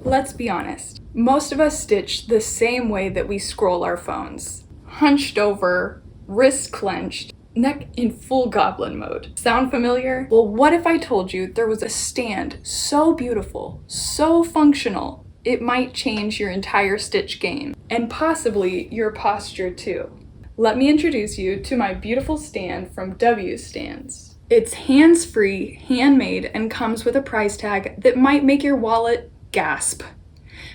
Let's be honest, most of us stitch the same way that we scroll our phones. Hunched over, wrist clenched, neck in full goblin mode. Sound familiar? Well, what if I told you there was a stand so beautiful, so functional, it might change your entire stitch game, and possibly your posture too. Let me introduce you to my beautiful stand from W-Stands. It's hands-free, handmade, and comes with a price tag that might make your wallet gasp.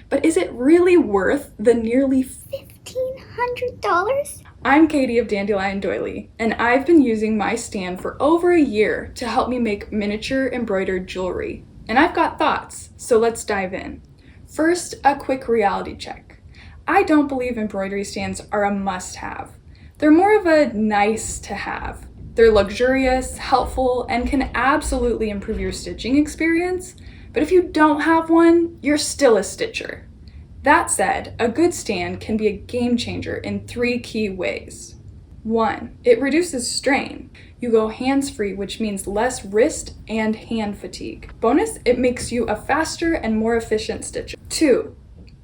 But is it really worth the nearly $1,500? I'm Katie of Dandelion Doily, and I've been using my stand for over a year to help me make miniature embroidered jewelry. And I've got thoughts, so let's dive in. First, a quick reality check. I don't believe embroidery stands are a must-have. They're more of a nice to have. They're luxurious, helpful, and can absolutely improve your stitching experience, but if you don't have one, you're still a stitcher. That said, a good stand can be a game changer in 3 key ways. 1, it reduces strain. You go hands-free, which means less wrist and hand fatigue. Bonus, it makes you a faster and more efficient stitcher. 2,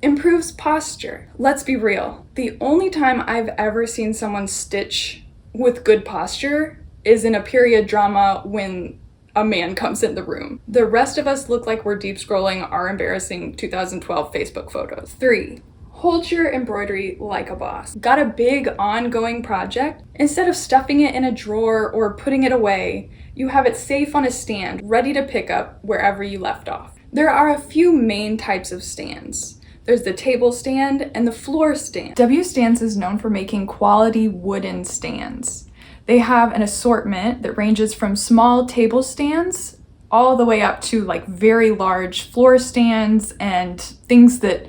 improves posture. Let's be real, the only time I've ever seen someone stitch with good posture is in a period drama when a man comes in the room. The rest of us look like we're deep scrolling our embarrassing 2012 Facebook photos. 3, hold your embroidery like a boss. Got a big ongoing project? Instead of stuffing it in a drawer or putting it away, you have it safe on a stand, ready to pick up wherever you left off. There are a few main types of stands. There's the table stand and the floor stand. W-Stands is known for making quality wooden stands. They have an assortment that ranges from small table stands all the way up to like very large floor stands and things that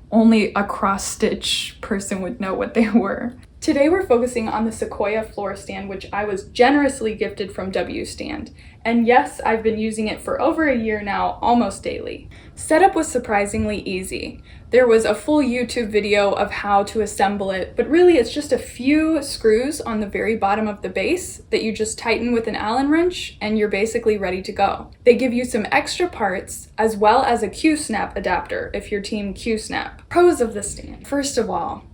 only a cross-stitch person would know what they were. Today we're focusing on the Sequoia Floor Stand, which I was generously gifted from W-Stand. And yes, I've been using it for over a year now, almost daily. Setup was surprisingly easy. There was a full YouTube video of how to assemble it, but really it's just a few screws on the very bottom of the base that you just tighten with an Allen wrench and you're basically ready to go. They give you some extra parts as well as a Q-snap adapter if you're team Q-snap. Pros of the stand. First of all,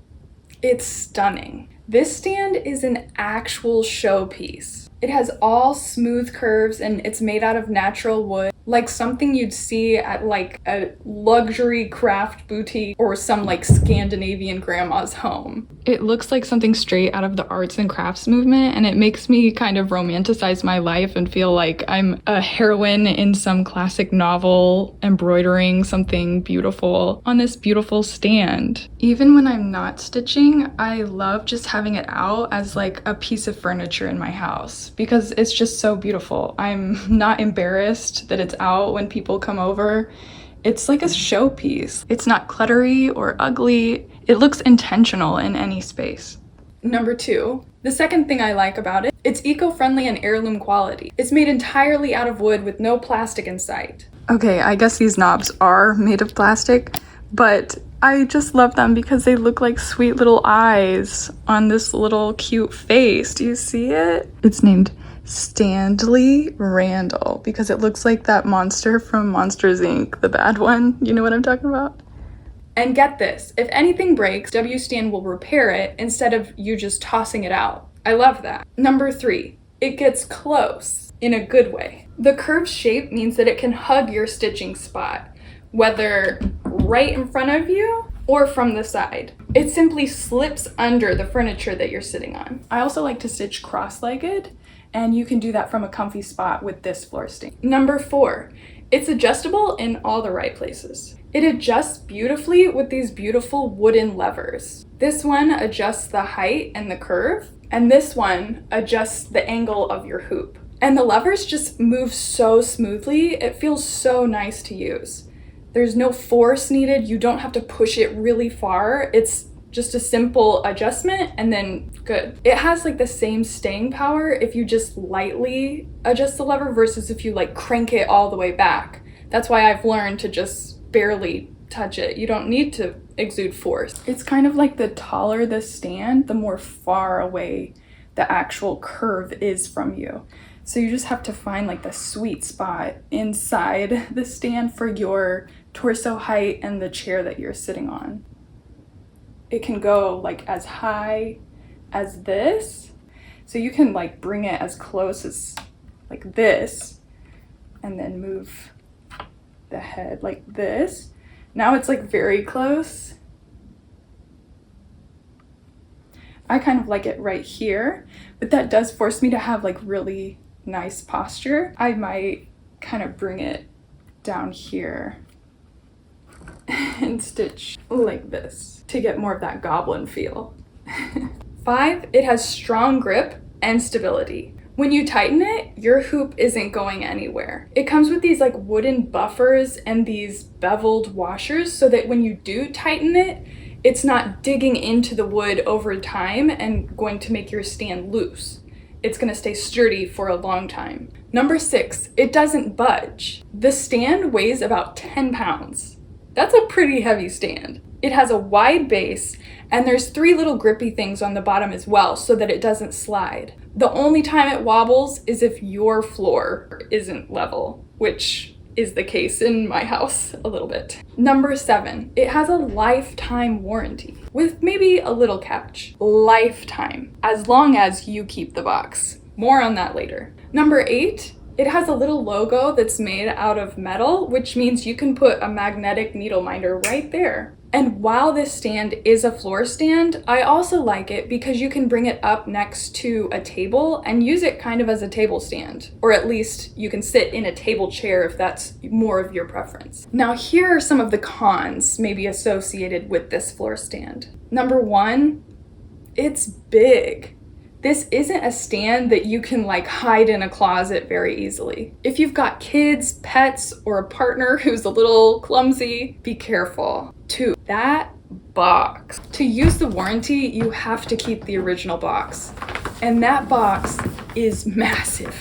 it's stunning. This stand is an actual showpiece. It has all smooth curves and it's made out of natural wood, like something you'd see at like a luxury craft boutique or some like Scandinavian grandma's home. It looks like something straight out of the arts and crafts movement, and it makes me kind of romanticize my life and feel like I'm a heroine in some classic novel embroidering something beautiful on this beautiful stand. Even when I'm not stitching, I love just having it out as like a piece of furniture in my house because it's just so beautiful. I'm not embarrassed that it's out when people come over. It's like a showpiece. It's not cluttery or ugly. It looks intentional in any space. Number 2, the second thing I like about it, it's eco-friendly and heirloom quality. It's made entirely out of wood with no plastic in sight. Okay, I guess these knobs are made of plastic, but I just love them because they look like sweet little eyes on this little cute face. Do you see it? It's named Stanley Randall because it looks like that monster from Monsters Inc., the bad one. You know what I'm talking about? And get this, if anything breaks, W-Stand will repair it instead of you just tossing it out. I love that. Number 3, it gets close in a good way. The curved shape means that it can hug your stitching spot, whether right in front of you or from the side. It simply slips under the furniture that you're sitting on. I also like to stitch cross-legged, and you can do that from a comfy spot with this floor stand. Number 4, it's adjustable in all the right places. It adjusts beautifully with these beautiful wooden levers. This one adjusts the height and the curve, and this one adjusts the angle of your hoop. And the levers just move so smoothly, it feels so nice to use. There's no force needed, you don't have to push it really far. It's just a simple adjustment and then good. It has like the same staying power if you just lightly adjust the lever versus if you like crank it all the way back. That's why I've learned to just barely touch it. You don't need to exude force. It's kind of like the taller the stand, the more far away the actual curve is from you. So you just have to find like the sweet spot inside the stand for your torso height and the chair that you're sitting on. It can go like as high as this, so you can like bring it as close as like this and then move the head like this. Now it's like very close. I kind of like it right here, but that does force me to have like really nice posture. I might kind of bring it down here and stitch like this to get more of that goblin feel. 5, it has strong grip and stability. When you tighten it, your hoop isn't going anywhere. It comes with these like wooden buffers and these beveled washers so that when you do tighten it, it's not digging into the wood over time and going to make your stand loose. It's gonna stay sturdy for a long time. Number 6, it doesn't budge. The stand weighs about 10 pounds. That's a pretty heavy stand. It has a wide base and there's 3 little grippy things on the bottom as well so that it doesn't slide. The only time it wobbles is if your floor isn't level, which is the case in my house a little bit. Number 7, it has a lifetime warranty with maybe a little catch. Lifetime, as long as you keep the box. More on that later. Number 8, it has a little logo that's made out of metal, which means you can put a magnetic needle minder right there. And while this stand is a floor stand, I also like it because you can bring it up next to a table and use it kind of as a table stand, or at least you can sit in a table chair if that's more of your preference. Now here are some of the cons maybe associated with this floor stand. Number 1, it's big. This isn't a stand that you can like hide in a closet very easily. If you've got kids, pets, or a partner who's a little clumsy, be careful. 2, that box. To use the warranty, you have to keep the original box. And that box is massive.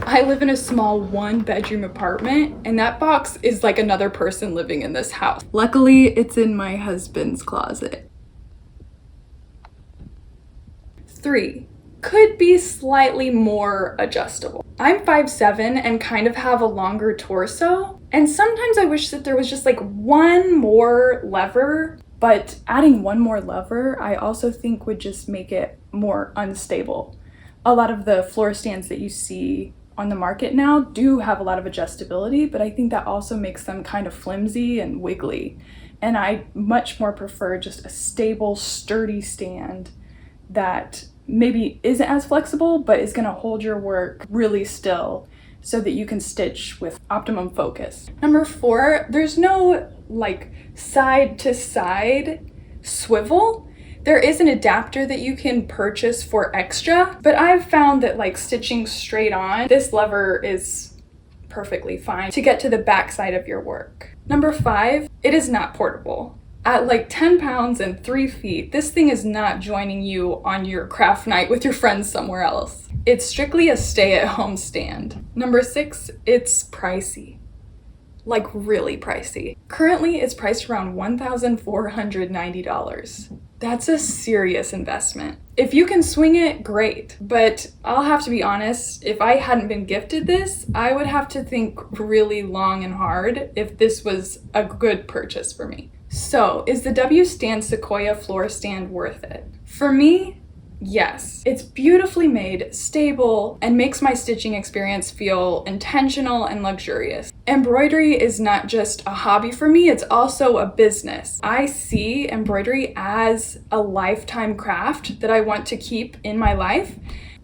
I live in a small 1-bedroom apartment, and that box is like another person living in this house. Luckily, it's in my husband's closet. 3, could be slightly more adjustable. I'm 5'7" and kind of have a longer torso, and sometimes I wish that there was just like one more lever, but adding one more lever I also think would just make it more unstable. A lot of the floor stands that you see on the market now do have a lot of adjustability, but I think that also makes them kind of flimsy and wiggly. And I much more prefer just a stable, sturdy stand that maybe isn't as flexible, but is gonna hold your work really still so that you can stitch with optimum focus. Number 4, there's no like side to side swivel. There is an adapter that you can purchase for extra, but I've found that like stitching straight on, this lever is perfectly fine to get to the back side of your work. Number 5, it is not portable. At like 10 pounds and 3 feet, this thing is not joining you on your craft night with your friends somewhere else. It's strictly a stay-at-home stand. Number 6, it's pricey. Like really pricey. Currently, it's priced around $1,490. That's a serious investment. If you can swing it, great. But I'll have to be honest, if I hadn't been gifted this, I would have to think really long and hard if this was a good purchase for me. So, is the W-Stand Sequoia Floor Stand worth it? For me, yes. It's beautifully made, stable, and makes my stitching experience feel intentional and luxurious. Embroidery is not just a hobby for me, it's also a business. I see embroidery as a lifetime craft that I want to keep in my life.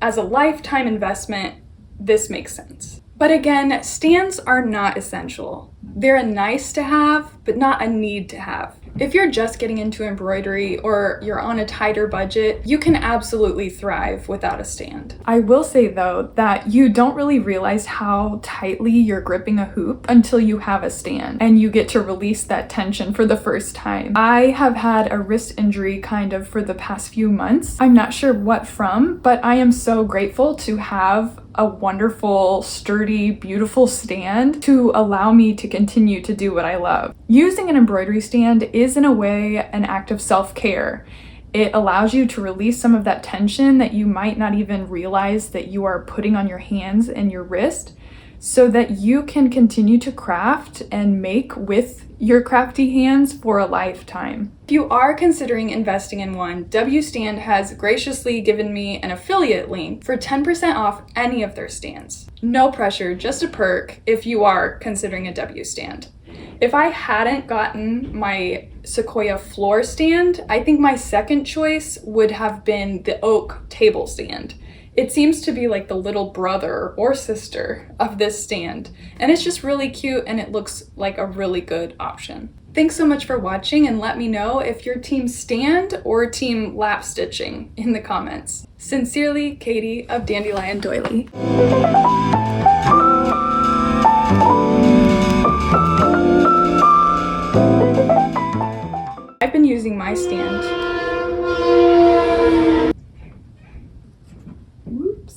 As a lifetime investment, this makes sense. But again, stands are not essential. They're a nice to have, but not a need to have. If you're just getting into embroidery or you're on a tighter budget, you can absolutely thrive without a stand. I will say though that you don't really realize how tightly you're gripping a hoop until you have a stand and you get to release that tension for the first time. I have had a wrist injury kind of for the past few months. I'm not sure what from, but I am so grateful to have a wonderful, sturdy, beautiful stand to allow me to continue to do what I love. Using an embroidery stand is in a way an act of self-care. It allows you to release some of that tension that you might not even realize that you are putting on your hands and your wrist. so that you can continue to craft and make with your crafty hands for a lifetime. If you are considering investing in one, W-Stand has graciously given me an affiliate link for 10% off any of their stands. No pressure, just a perk if you are considering a W-Stand. If I hadn't gotten my Sequoia Floor Stand, I think my second choice would have been the oak table stand. It seems to be like the little brother or sister of this stand, and it's just really cute and it looks like a really good option. Thanks so much for watching, and let me know if you're team stand or team lap stitching in the comments. Sincerely, Katie of Dandelion Doily.